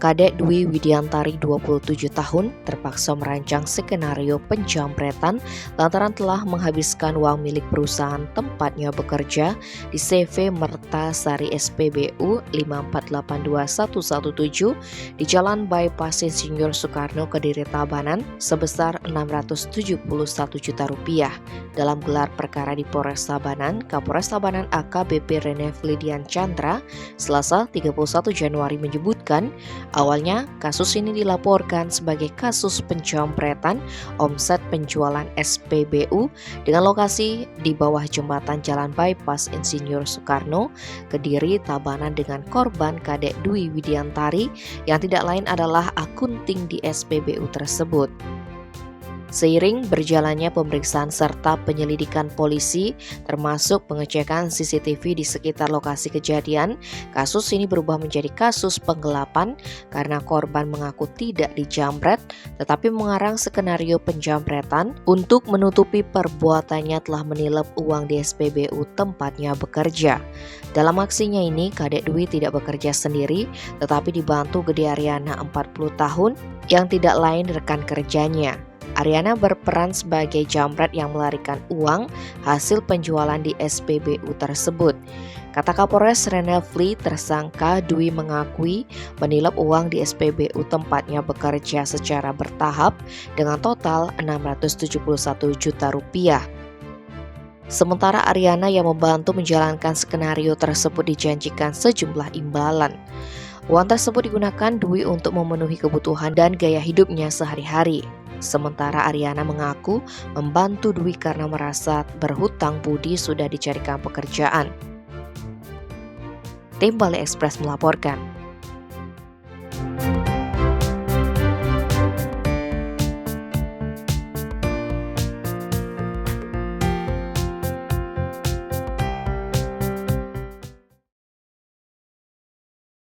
Kadek Dwi Widiantari 27 tahun terpaksa merancang skenario penjamretan lantaran telah menghabiskan uang milik perusahaan tempatnya bekerja di CV Mertasari SPBU 5482117 di Jalan Bypass Insinyur Soekarno Kediri Tabanan sebesar Rp671 juta. Dalam gelar perkara di Polres Tabanan, Kapolres Tabanan AKBP Rene Flidian Chandra Selasa 31 Januari menyebutkan awalnya, kasus ini dilaporkan sebagai kasus penjamretan omset penjualan SPBU dengan lokasi di bawah jembatan Jalan Bypass Insinyur Soekarno, Kediri, Tabanan dengan korban Kadek Dwi Widiantari yang tidak lain adalah akunting di SPBU tersebut. Seiring berjalannya pemeriksaan serta penyelidikan polisi, termasuk pengecekan CCTV di sekitar lokasi kejadian, kasus ini berubah menjadi kasus penggelapan karena korban mengaku tidak dijamret, tetapi mengarang skenario penjamretan untuk menutupi perbuatannya telah menilep uang di SPBU tempatnya bekerja. Dalam aksinya ini, Kadek Dwi tidak bekerja sendiri, tetapi dibantu Gede Ariana 40 tahun yang tidak lain rekan kerjanya. Ariana berperan sebagai jamret yang melarikan uang hasil penjualan di SPBU tersebut. Kata Kapolres Rene Fli, tersangka Dwi mengakui menilep uang di SPBU tempatnya bekerja secara bertahap dengan total Rp671 juta. Sementara Ariana yang membantu menjalankan skenario tersebut dijanjikan sejumlah imbalan. Uang tersebut digunakan Dwi untuk memenuhi kebutuhan dan gaya hidupnya sehari-hari. Sementara Ariana mengaku membantu Dwi karena merasa berhutang budi sudah dicarikan pekerjaan. Tim Bali Express melaporkan.